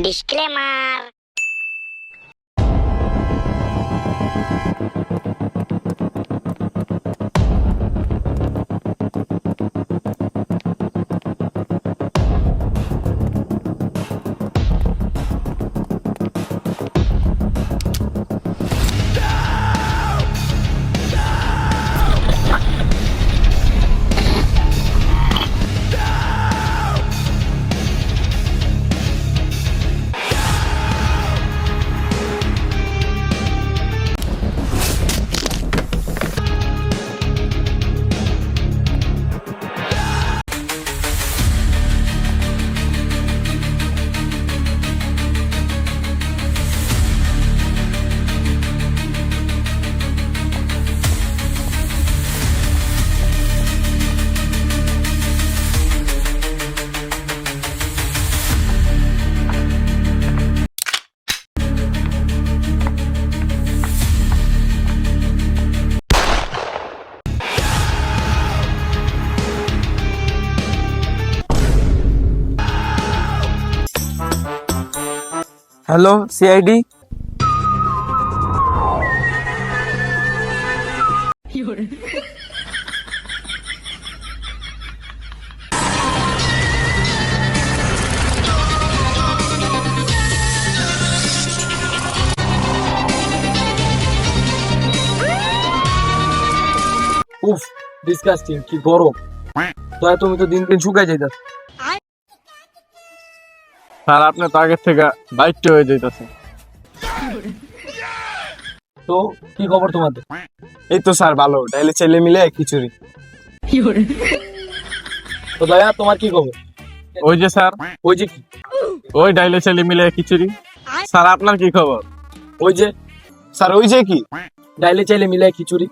Disclaimer. Hello CID. উফ, disgusting, কি গরম। দয়া, তুমি তো দিন দিন শুকাই যাইতাছ। স্যার আপনি তো আগের থেকে বাইকটা হয়ে যাইতেছে। তো কি খবর তোমাদের? এই তো স্যার ভালো, তাইলে ছেলে মিলে খিচুড়ি। তো দয়া, তোমার কি খবর? ওই যে স্যার, ওই যে কি? ওই ডাইলে ছেলে মিলে খিচুড়ি। স্যার আপনার কি খবর? ওই যে স্যার ওই যে কি? ডাইলে চাইলে মিলে খিচুড়ি।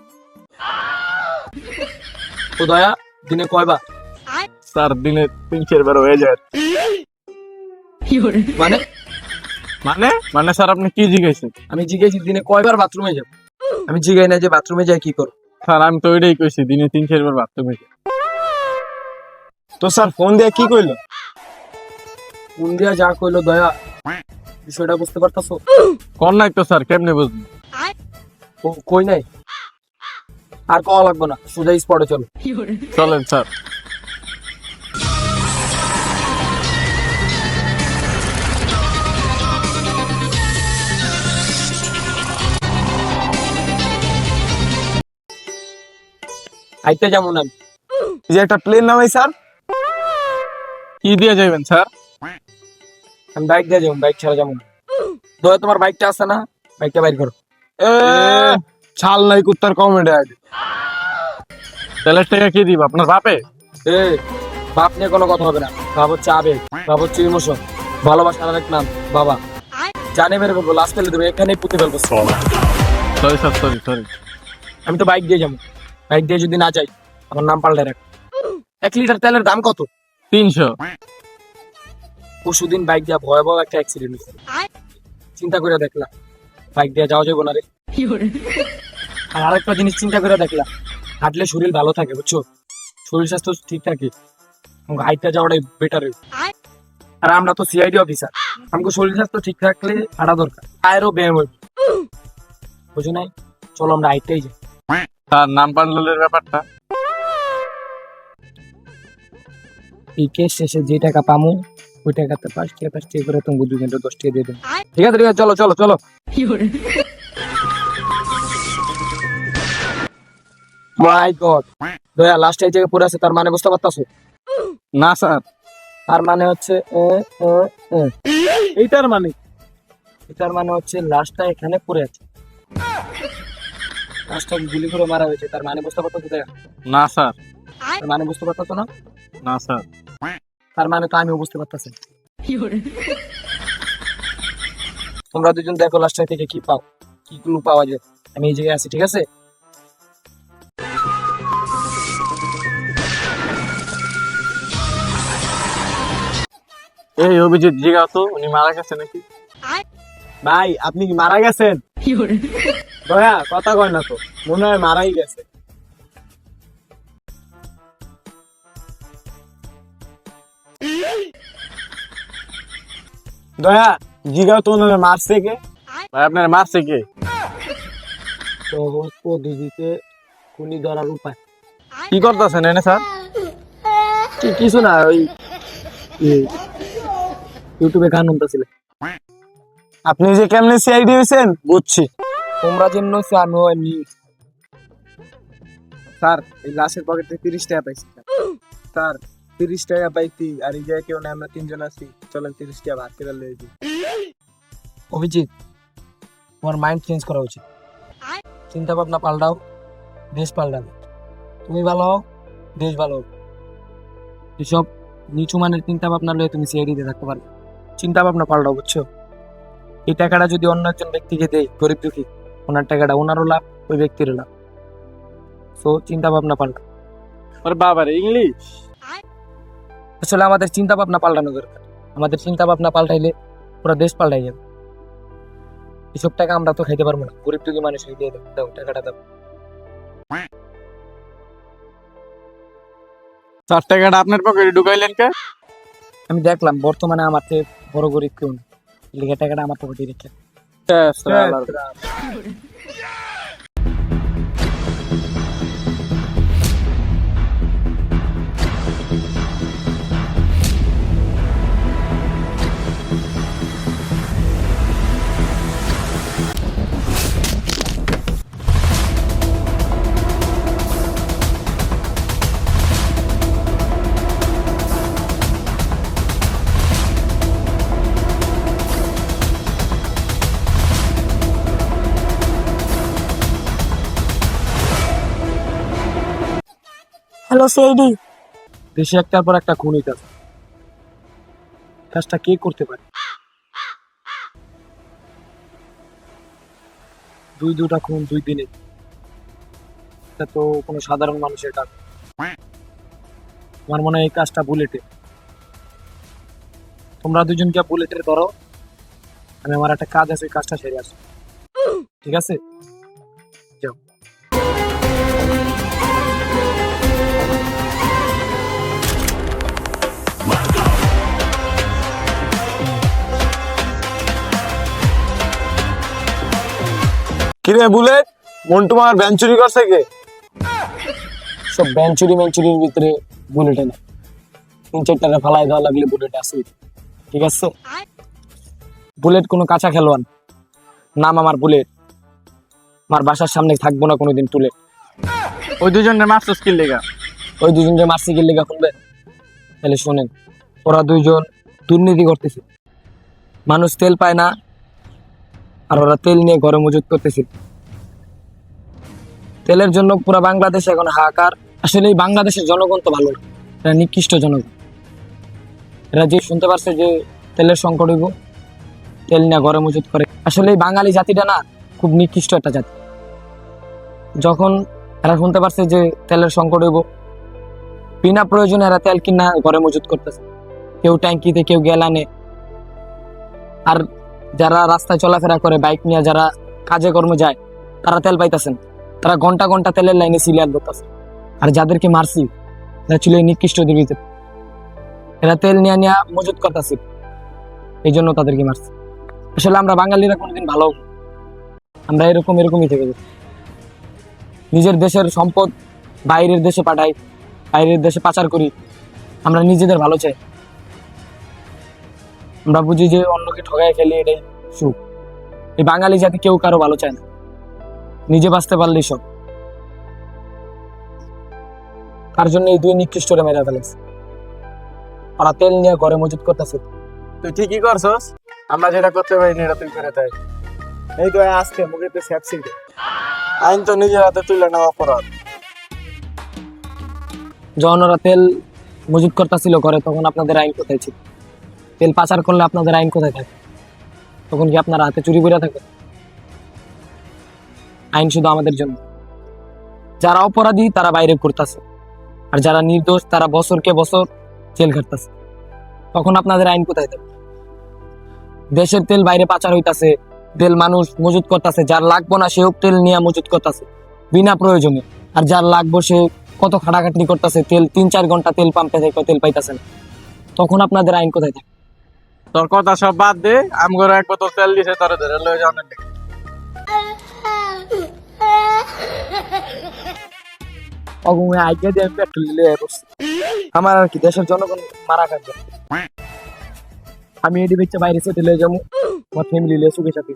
তো দয়া, দিনে কয়বার? স্যার দিনে 3-4 বার হয়ে যায়। মানে মানে মানে স্যার আপনি কি জিজ্ঞাসেন? আমি জিজ্ঞেস দিনে কয়বার বাথরুমে যাব? আমি জিজ্ঞাই না যে বাথরুমে যাই কি করো। স্যার আমি তো ওইটাই কইছি, দিনে 3-4 বার বাথরুমে যাই। তো স্যার ফোন দিয়ে কি কইলো? কোন দিয়া যা কইলো দয়া, বিষয়টা বুঝতে পারতাছো? কোন নাই তো স্যার, কেমনে বুঝবেন? ও কই নাই, আর কওয়া লাগবে না, সোজা স্পটে চলো। চলেন স্যার। আইতে যেমন আমি এই যে একটা প্লেন নামাই স্যার। কি দিয়ে যাবেন স্যার? আমি বাইক দিয়ে যাবো, বাইক ছাড়া যাবো না। দয়া, তোমার বাইকটা আছে না? বাইকটা বাইর করো। এ ছাল নাই কুত্তার কমেডি আইডি। তেলের টাকা কি দিব আপনার বাপে? এ বাপ নিয়ে কোনো কথা হবে না। বাপ হচ্ছে আবেগ, বাপ হচ্ছে ইমোশন, ভালোবাসার আরেক নাম বাবা। জানে মেরে বলবো, লাস্ট ফেলে দেবো, এখানেই পুঁতে ফেলবো। Sorry sir, sorry. আমি তো বাইক দিয়ে যাবো, বাইক দিয়ে যদি না যাই আমার নাম পাল্টে রাখ। 1 লিটার তেলের দাম কত? 300। পরশুদিন বাইক দিয়ে ভয়াবহ একটা অ্যাক্সিডেন্ট হয়েছে। চিন্তা করে দেখলাম বাইক দিয়ে যাওয়া যাবে না রে। আর আরেকটা জিনিস চিন্তা করে দেখলাম, হাঁটলে শরীর ভালো থাকে, বুঝছো? শরীর স্বাস্থ্য ঠিক থাকে, হাইটটা যাওয়াটাই বেটার। আর আমরা তো সিআইডি অফিসার, আমাকে শরীর স্বাস্থ্য ঠিক থাকলে হাঁটা দরকার, আয়েরও ব্যায়াম হবে, বুঝো নাই? চলো আমরা হাইটটাই যাই। তার নাম পাল্টালের ব্যাপারটা এই কেস শেষে যে টাকা পামু ওই টাকাতে 5 টাকা করে তুমি 2 ঘন্টা 10 টাকা দিয়ে দেবো। ঠিক আছে, চলো চলো চলো। মাই গড, দয়া লাস্ট এই জায়গায় পড়ে আছে, তার মানে বুঝতে পারতাছো? না স্যার। তার মানে হচ্ছে এইটার মানে এটার মানে হচ্ছে লাস্টটা এখানে পড়ে আছে, লাস্টটা গুলি করে মারা হয়েছে, তার মানে বুঝতে পারতো? না স্যার। তার মানে বুঝতে পারতো না? না স্যার। তার মানে তো আমিও বুঝতে পারতাছি। তোমরা দুজন দেখো লাস্টটা থেকে কি পাও, কি ক্লু পাওয়া যায়। আমি এই জায়গায় আছি, ঠিক আছে? এই অভিজিৎ জিজ্ঞাসা তো, উনি মারা গেছে নাকি? ভাই আপনি কি মারা গেছেন? দয়া কথা কয় না তো, মনে হয় মারাই গেছে। দয়া জিগাও তো ওনারে মারছে কে? ভাই আপনার মারছে কে? সহজ পদ্ধতিতে খুনি ধরার উপায় কি করতেছেন এনে স্যার? কিছু না, ওই ইউটিউবে গান শুনতেছিল। আপনি যে কেমনে সিআইডি হয়েছেন বুঝছি। তোমরা যেমন আমিও এমনি। স্যার এই লাশের পকেটে 30 টাকা পাইছি স্যার। 30 টাকা পাইছি আর এই জায়গায় কেউ না, আমরা 3 জন আছি, চলেন 30 টাকা ভাগ করে লয়ে যাই। অভিজিৎ, তোমার মাইন্ড চেঞ্জ করা উচিত। চিন্তা ভাবনা পাল্টাও, দেশ পাল্টাবে। তুমি ভালো হও, দেশ ভালো হোক। এসব নিচু মানের চিন্তা ভাবনা লয়ে তুমি সিআইডিতে থাকতে পারবে। চিন্তা ভাবনা পাল্টাও, বুঝছো? এই টাকাটা যদি অন্য একজন ব্যক্তিকে দেয়, গরিব দুঃখী, ওনার টাকাটা ওনারও লাভ, ওই ব্যক্তিরও লাভ। সো চিন্তা ভাবনা পাল্টাও। ওর বাবার ইংলিশ। আসলে আমাদের চিন্তা ভাবনা পাল্টানো দরকার। আমাদের চিন্তা ভাবনা পাল্টাইলে পুরো দেশ পাল্টাই যাবে। এসব টাকা আমরা তো খাইতে পারবো না, গরিব দুঃখী মানুষ দিয়ে দাও টাকাটা দাও। 4 টাকাটা আপনার পকেটে ঢুকাইলেন কে? আমি দেখলাম বর্তমানে আমার চেয়ে বড় গরিব কেউ নেই, লিখে টাকাটা আমার পকেটে রেখে। Hello CID. দেশে একটার পর একটা খুন হইতেছে। কাজটা কে করতে পারে? দুটা খুন 2 দিনে, এটা তো কোনো সাধারণ মানুষের কাজ। আমার মনে হয় এই কাজটা বুলেটে। তোমরা দুজন গিয়ে বুলেটের ধরো, আমি আমার একটা কাজ আছে, ওই কাজটা সেরে আসি। ঠিক আছে, যাও। কিরে বুলেট, মন্টু মার ভ্যান চুরি করছে কে? সব বেঞ্চুরি মেঞ্চুরির ভিতরে বুলেটে না, 3-4টা ফালাই দেওয়া লাগলে বুলেট আছে। ঠিক আছে, বুলেট কোনো কাঁচা খেলোয়াড় নাম আমার বুলেট। আমার বাসার সামনে থাকবো না কোনোদিন তুলে। ওই দুজনের মারছস কি লেগা? ওই দুজনকে মারছি কি লেগা শুনবেন? তাহলে শোনেন, ওরা দুইজন দুর্নীতি করতেছে। মানুষ তেল পায় না, আর ওরা তেল নিয়ে ঘরে মজুত করতেছে। তেলের জন্য পুরো বাংলাদেশ এখন হাহাকার। আসলে এই বাংলাদেশের জনগণ তো ভালো না, এরা নিকৃষ্ট জনগণ। এরা যে শুনতে পারছে যে তেলের সংকট হইব, তেল নিয়ে ঘরে মজুত করে। আসলে এই বাঙালি জাতিটা না খুব নিকৃষ্ট একটা জাতি। যখন এরা শুনতে পারছে যে তেলের সংকট হইব, বিনা প্রয়োজনে এরা তেল কিনা ঘরে মজুত করতেছে। কেউ ট্যাঙ্কিতে, কেউ গ্যালানে। আর যারা রাস্তায় চলাফেরা করে, বাইক নিয়ে যারা কাজে কর্মে যায়, তারা তেল পাইতেছেন। তারা ঘন্টা ঘন্টা তেলের লাইনে সিলিয়ার করতেছে। আর যাদেরকে মারছি এরা ছিল এই নিকৃষ্টদের ভিতরে। এরা তেল নিয়ে নিয়ে মজুত করতেছে, এই জন্য তাদেরকে মারছি। আসলে আমরা বাঙালিরা কোনোদিন ভালো, আমরা এরকমই থেকে যাই। নিজের দেশের সম্পদ বাইরের দেশে পাঠাই, বাইরের দেশে পাচার করি। আমরা নিজেদের ভালো চাই। আমরা বুঝি যে অন্যকে ঠগায় খেলি, এটাই সুখ। এই বাঙালি জাতি কেউ কারো ভালো চায় না, নিজে বাঁচতে পারলেই সব। তার জন্য এই 2 নিকৃষ্টরে মেরে ফেলেছে। ওরা তেল নিয়ে ঘরে মজুত করতেছে। তুই ঠিকই করছস, আমরা যেটা করতে পারি না এটা তুই করে তাই। এই তো আজকে মুখে তো স্যাপসি আইন তো নিজের হাতে তুলে নেওয়া অপরাধ। যখন ওরা তেল মজুত করতেছিল ঘরে, তখন আপনাদের আইন কোথায় ছিল? তেল পাচার করলে আপনাদের আইন কোথায় থাকে? তখন কি আপনারা হাতে চুরি করে থাকে? আইন শুধু আমাদের জন্য। যারা অপরাধী তারা বাইরে ঘুরতেছে, আর যারা নির্দোষ তারা বছরকে বছর জেল খাটতেছে। তখন আপনাদের আইন কোথায় থাকে? দেশের তেল বাইরে পাচার হইতাছে, তেল মানুষ মজুত করতেছে। যার লাগবো না সেও তেল নিয়ে মজুত করতেছে বিনা প্রয়োজনে। আর যার লাগবো সে কত খাটাখাটনি করতেছে, তেল 3-4 ঘন্টা তেল পাম্পে থেকে তেল পাইতেছে না। তখন আপনাদের আইন কোথায় থাকে? তোর কথা সব বাদ দে, আমগর এক বোতল তেল দিছে তোর ধরে লয়ে যাওয়ার লেগে। অগুমে আইডিয়া দিয়ে আমি পেট্রোল দিলে বসছি। আমার আর কি দেশের জনগণ মারা খাবে। আমি এটি বেচে বাইরে সেটে লয়ে যাবো, আমার ফ্যামিলি লিয়ে সুখে সাথে।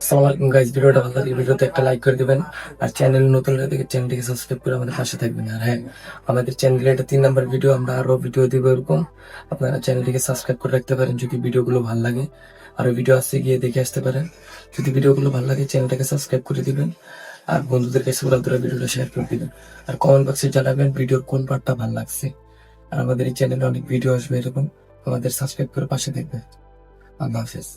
আসসালামু আলাইকুম গাইস, ভিডিওটা ভালো লাগলে ভিডিওতে একটা লাইক করে দিবেন, আর চ্যানেল নতুন হলে চ্যানেলটিকে সাবস্ক্রাইব করে আমাদের পাশে থাকবেন। আর হ্যাঁ, আমাদের চ্যানেলে এটা 3 নাম্বার ভিডিও, আমরা আরো ভিডিও দিব এরকম, আপনারা চ্যানেলটিকে সাবস্ক্রাইব করে রাখতে পারেন যদি ভিডিওগুলো ভালো লাগে। আরো ভিডিও আসছে গিয়ে দেখে আসতে পারেন। যদি ভিডিওগুলো ভালো লাগে চ্যানেলটাকে সাবস্ক্রাইব করে দিবেন, আর বন্ধুদের কাছে পুরো ভিডিওটা শেয়ার করে দিবেন, আর কমেন্ট বক্সে জানাবেন ভিডিওর কোন পার্টটা ভালো লাগছে। আর আমাদের এই চ্যানেলে অনেক ভিডিও আসবে এরকম, আমাদের সাবস্ক্রাইব করে পাশে থাকবেন। আল্লাহ হাফেজ।